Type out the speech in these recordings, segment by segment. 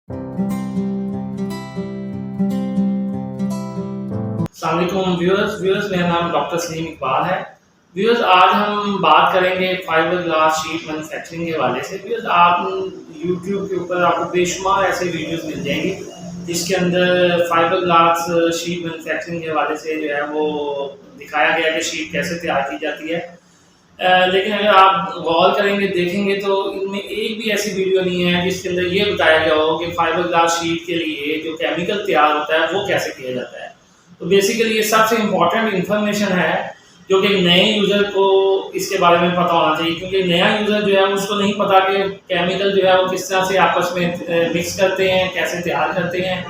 अस्सलामुअलैकुम व्यूअर्स, मेरा नाम डॉक्टर सलीम इकबाल है। व्यूअर्स, आज हम बात करेंगे फाइबर ग्लास शीट मैन्युफैक्चरिंग के हवाले से। व्यूअर्स, आप यूट्यूब के ऊपर आपको बेशुमार ऐसे वीडियोस मिल जाएंगे जिसके अंदर फाइबर ग्लास शीट मैन्युफैक्चरिंग के हवाले से जो है वो दिखाया गया है कि शीट कैसे तैयार की जाती है। लेकिन अगर आप गौर करेंगे, देखेंगे तो इनमें एक भी ऐसी वीडियो नहीं है जिसके अंदर ये बताया गया हो कि फाइबर ग्लास शीट के लिए जो केमिकल तैयार होता है वो कैसे किया जाता है। तो बेसिकली ये सबसे इम्पॉर्टेंट इन्फॉर्मेशन है जो कि नए यूज़र को इसके बारे में पता होना चाहिए, क्योंकि नया यूज़र जो है उसको नहीं पता कि केमिकल जो है वो किस तरह से आपस में मिक्स करते हैं, कैसे तैयार करते हैं।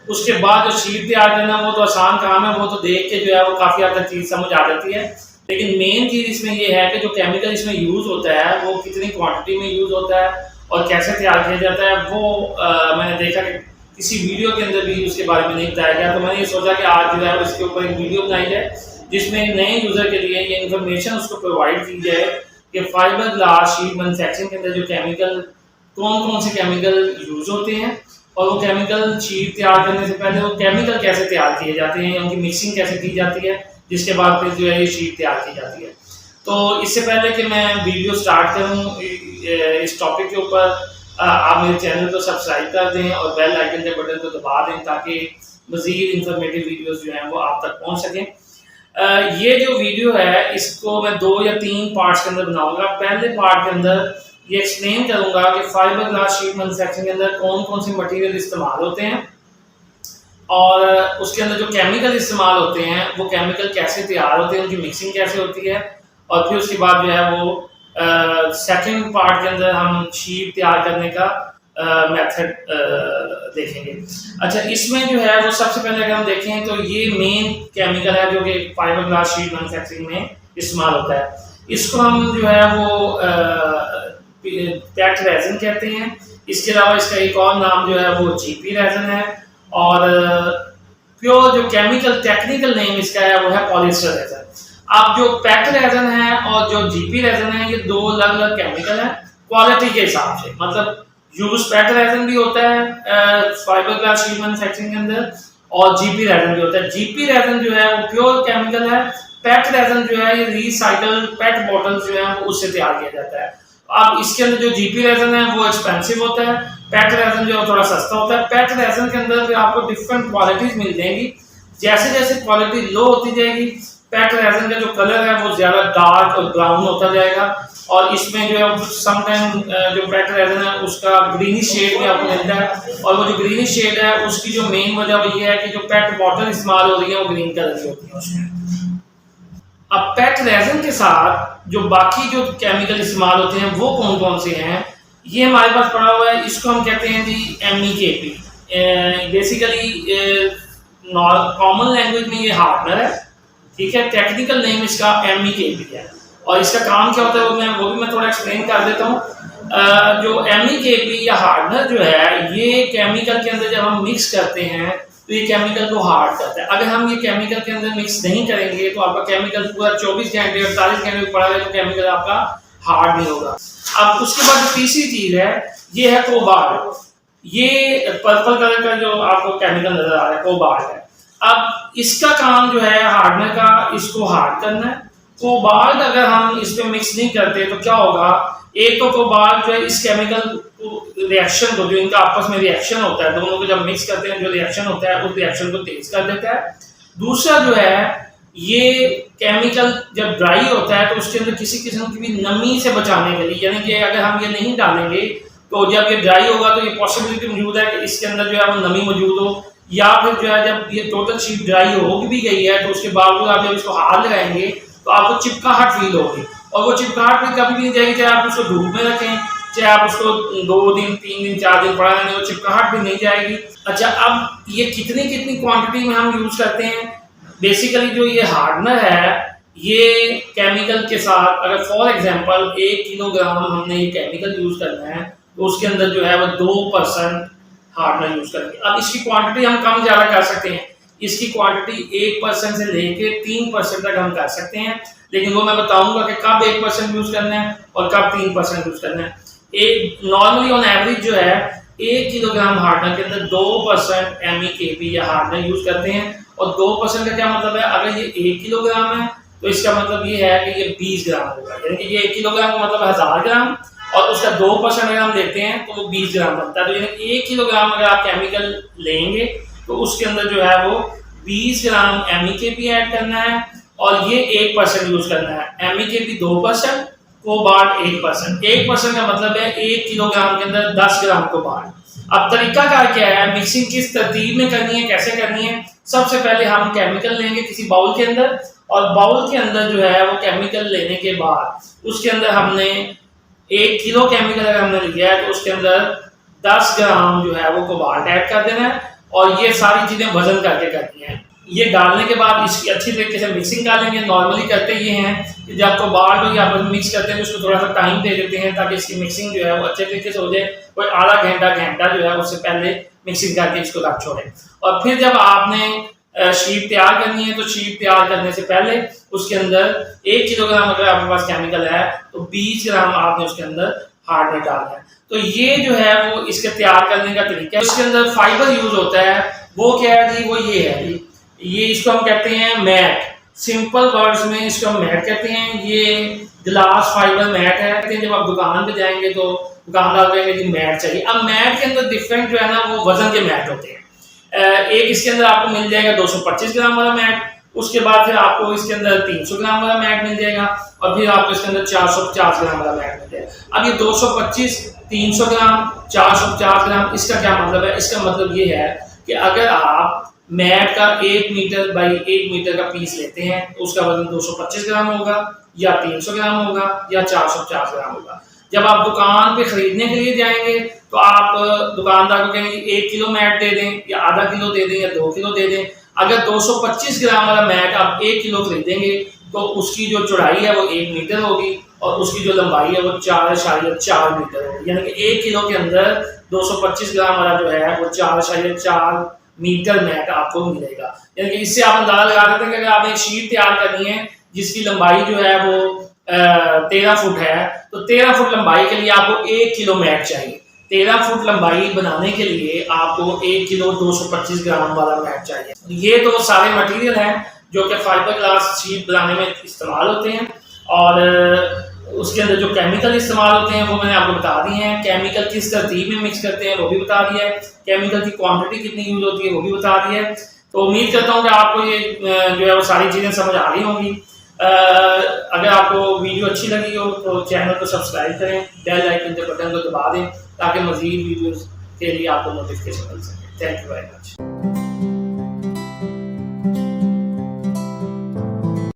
उसके बाद जो शीट तैयार करना वो तो आसान काम है, वो तो देख के जो है वो काफ़ी हद तक चीज़ समझ आ जाती है। लेकिन मेन चीज़ इसमें ये है कि जो केमिकल इसमें यूज़ होता है वो कितनी क्वांटिटी में यूज़ होता है और कैसे तैयार किया जाता है। वो मैंने देखा कि किसी वीडियो के अंदर भी उसके बारे में नहीं बताया गया, तो मैंने ये सोचा कि आज जो है इसके ऊपर एक वीडियो बनाई जाए जिसमें नए यूज़र के लिए ये इन्फॉर्मेशन उसको प्रोवाइड की जाए कि फाइबर ग्लास शीट मैन्युफैक्चरिंग के अंदर जो केमिकल, कौन कौन से केमिकल यूज़ होते हैं और वो केमिकल शीट तैयार करने से पहले वो केमिकल कैसे तैयार किए जाते हैं, उनकी मिक्सिंग कैसे की जाती है, जिसके बाद फिर जो है ये शीट तैयार की जाती है। तो इससे पहले कि मैं वीडियो स्टार्ट करूँ इस टॉपिक के ऊपर, आप मेरे चैनल को सब्सक्राइब कर दें और बेल आइकन के बटन को दबा दें ताकि मज़ीद इंफॉर्मेटिव वीडियोस जो हैं वो आप तक पहुंच सकें। ये जो वीडियो है इसको मैं 2 या 3 पार्ट्स के अंदर बनाऊंगा। पहले पार्ट के अंदर ये एक्सप्लेन करूंगा कि फाइबर ग्लास शीट मैन्युफैक्चरिंग के अंदर कौन कौन से मटेरियल इस्तेमाल होते हैं और उसके अंदर जो केमिकल इस्तेमाल होते हैं वो केमिकल कैसे तैयार होते हैं, उनकी मिक्सिंग कैसे होती है, और फिर उसके बाद जो है वो सेकंड पार्ट के अंदर हम शीट तैयार करने का मेथड देखेंगे। अच्छा, इसमें जो है वो सबसे पहले अगर हम देखें तो ये मेन केमिकल है जो कि फाइबर ग्लास शीट मैन्युफैक्चरिंग में इस्तेमाल होता है। इसको हम जो है वो पैक्ड रेजिन कहते हैं। इसके अलावा इसका एक और नाम जो है वो जीपी रेजिन है, और प्योर जो केमिकल टेक्निकल नेम इसका है वो है पॉलिएस्टर रेजिन। अब जो पैक्ड रेजिन है और जो जीपी रेजिन है ये दो अलग अलग केमिकल हैं क्वालिटी के हिसाब से। मतलब यूज पैक्ड रेजिन भी होता है फाइबर ग्लास शीट मैन्युफैक्चरिंग के अंदर, और जीपी रेजिन भी होता है। जीपी रेजिन जो है वो प्योर केमिकल है, पैक्ड रेजिन जो है ये रिसाइकल पेट बॉटल जो है उससे तैयार किया जाता है। अब इसके अंदर जो जीपी रेजिन है वो एक्सपेंसिव होता है, पैक्ड रेजिन जो है थोड़ा सस्ता होता है। पैक्ड रेजिन के अंदर भी आपको डिफरेंट क्वालिटीज मिल जाएंगी। जैसे जैसे क्वालिटी लो होती जाएगी पैक्ड रेजिन का जो कलर है वो ज़्यादा डार्क और ब्राउन होता जाएगा, और इसमें जो है समटाइम जो पैक्ड रेजिन है उसका ग्रीनिश शेड भी आपको मिलता है, और वो जो ग्रीनिश शेड है उसकी जो मेन वजह वो ये है कि जो पैक्ड बॉटल इस्तेमाल हो रही है वो ग्रीन कलर की होती है उसमें। अब पैक्ड रेजिन के साथ जो बाकी जो केमिकल इस्तेमाल होते हैं वो कौन कौन से हैं, ये हमारे पास पड़ा हुआ है। इसको हम कहते हैं जी MEKP। बेसिकली कॉमन लैंग्वेज में ये हार्डनर है, ठीक है। टेक्निकल नेम इसका MEKP है, और इसका काम क्या होता है वो भी मैं थोड़ा एक्सप्लेन कर देता हूँ। जो MEKP या हार्डनर जो है ये केमिकल के अंदर जब हम मिक्स करते हैं तो ये केमिकल को हार्ड करता है। अगर हम ये केमिकल के अंदर मिक्स नहीं करेंगे तो आपका केमिकल पूरा 24 घंटे 48 घंटे पड़ा रहे तो केमिकल आपका हार्ड नहीं होगा। अब उसके बाद तीसरी चीज है, ये है कोबाल्ट। ये पर्पल कलर का जो आपको केमिकल नजर आ रहा है कोबाल्ट है। अब इसका काम जो है हार्डनर का, इसको हार्ड करना है। कोबाल्ट अगर हम इस पे मिक्स नहीं करते तो क्या होगा, एक तो कोबाल्ट जो है इस केमिकल रिएक्शन को, जो इनका आपस में रिएक्शन होता है, दोनों को जब मिक्स करते हैं जो रिएक्शन होता है उस रिएक्शन को तेज कर देता है। दूसरा जो है ये केमिकल जब ड्राई होता है तो उसके अंदर किसी किस्म की भी नमी से बचाने के लिए, यानी कि अगर हम ये नहीं डालेंगे तो जब ये ड्राई होगा तो ये पॉसिबिलिटी मौजूद है कि इसके अंदर जो है वो नमी मौजूद हो, या फिर जो है जब ये टोटल शीट ड्राई हो भी गई है तो उसके बावजूद आप जब इसको हाथ लगाएंगे तो आपको चिपकाहट फील होगी, और वो चिपकाहट भी कभी भी नहीं जाएगी, चाहे आप उसको धूप में रखें, चाहे आप उसको 2 दिन 3 दिन 4 दिन पड़ा रहने, वो चिपकाहट भी नहीं जाएगी। अच्छा, अब ये कितनी कितनी क्वांटिटी में हम यूज करते हैं। बेसिकली जो ये हार्डनर है ये केमिकल के साथ, अगर फॉर एग्जांपल 1 किलोग्राम हमने ये केमिकल यूज करना है तो उसके अंदर जो है वो 2% हार्डनर यूज करेंगे। अब इसकी क्वांटिटी हम कम ज़्यादा कर सकते हैं, इसकी क्वांटिटी 1% से लेके 3% तक हम कर सकते हैं, लेकिन वो मैं बताऊंगा कि कब 1% यूज करना है और कब 3% यूज करना है। एक नॉर्मली ऑन एवरेज जो है 1 किलोग्राम हार्डनर के अंदर 2% MEKP या हार्डनर यूज करते हैं। और 2% का क्या मतलब है, अगर ये 1 किलोग्राम है तो इसका मतलब ये है कि ये 20 ग्राम होगा, यानी कि ये 1 किलोग्राम का मतलब 1000 ग्राम और उसका 2% अगर हम देखते हैं तो वो 20 ग्राम बनता है। तो यानी 1 किलोग्राम अगर आप केमिकल लेंगे तो उसके अंदर जो है वो 20 ग्राम MEKP ऐड करना है और ये 1% यूज करना है। MEKP 2%, cobalt 1%। 1% का मतलब है 1 किलोग्राम के अंदर 10 ग्राम कोबाल्ट। अब तरीका कार क्या है, मिक्सिंग किस तरतीब में करनी है, कैसे करनी है। सबसे पहले हम केमिकल लेंगे किसी बाउल के अंदर और बाउल के अंदर जो है वो केमिकल लेने के बाद उसके अंदर हमने 1 किलो केमिकल अगर हमने लिया है तो उसके अंदर 10 ग्राम जो है वो कोबाल्ट ऐड कर देना है और ये सारी चीजें वजन करके करनी है। ये डालने के बाद इसकी अच्छी तरीके से मिक्सिंग कर लेंगे। नॉर्मली करते ये हैं कि जब कोबाल्ट हो या मिक्स करते हैं तो उसको थोड़ा सा टाइम दे देते हैं ताकि इसकी मिक्सिंग जो है वो अच्छे तरीके से हो जाए। कोई आधा घंटा जो है उससे पहले मिक्सिंग करके इसको रख छोड़े। और फिर जब आपने शीट तैयार करनी है तो शीट तैयार करने से पहले उसके अंदर 1 किलोग्राम अगर आपके पास केमिकल है तो 20 ग्राम आपने उसके अंदर हार्डनर डालना है। तो ये जो है वो इसके तैयार करने का तरीका है। उसके अंदर फाइबर यूज होता है, वो क्या है जी, वो ये है जी, ये इसको हम कहते हैं मैट। सिंपल वर्ड्स में इसको हम मैट कहते हैं। ये ग्लास फाइबर मैट है। जब आप दुकान पे जाएंगे तो दुकानदार कहेंगे जी मैट चाहिए। अब मैट के अंदर डिफरेंट जो है ना वो वजन के मैट होते हैं। एक इसके अंदर आपको मिल जाएगा 225 ग्राम वाला मैट, उसके बाद फिर आपको इसके अंदर 300 ग्राम वाला मैट मिल जाएगा और फिर आपको इसके अंदर 450 ग्राम वाला मैट मिल जाएगा। अब ये 225, 300 ग्राम, 450 ग्राम, इसका क्या मतलब है? इसका मतलब ये है कि अगर आप मैट का 1 मीटर बाई 1 मीटर का पीस लेते हैं तो उसका वजन 225 ग्राम होगा या 300 ग्राम होगा या 450 ग्राम होगा। जब आप दुकान पे खरीदने के लिए जाएंगे तो आप दुकानदार को कहेंगे 1 किलो मैट दे दें या आधा किलो दे दें या 2 किलो दे दें। अगर 225 ग्राम वाला मैट आप 1 किलो खरीदेंगे तो उसकी जो चौड़ाई है वो 1 मीटर होगी और उसकी जो लंबाई है वो 4.4 मीटर होगी। यानी कि 1 किलो के अंदर 225 ग्राम वाला जो है वो 4.4 मीटर मैट आपको मिलेगा। यानी कि इससे आप अंदाजा लगा सकते हैं कि अगर आपने एक शीट तैयार करनी है जिसकी लंबाई जो है वो 13 फुट है तो 13 फुट लंबाई के लिए आपको 1 किलो मैट चाहिए। 13 फुट लंबाई बनाने के लिए आपको 1 किलो 225 ग्राम वाला मैट चाहिए। ये तो सारे मटेरियल हैं जो कि फाइबर ग्लास शीट बनाने में इस्तेमाल होते हैं और उसके अंदर जो केमिकल इस्तेमाल होते हैं वो मैंने आपको बता दिए हैं। केमिकल किस तरतीब में मिक्स करते हैं वो भी बता दिया है। केमिकल की क्वांटिटी कितनी यूज होती है वो भी बता दिया है। तो उम्मीद करता हूँ कि आपको ये जो है वो सारी चीज़ें समझ आ रही होंगी। अगर आपको वीडियो अच्छी लगी हो तो चैनल को सब्सक्राइब करें, बेल आइकन के बटन को दबा दें ताकि मज़ीद वीडियोज़ के लिए आपको नोटिफिकेशन मिल सके। Thank you very much.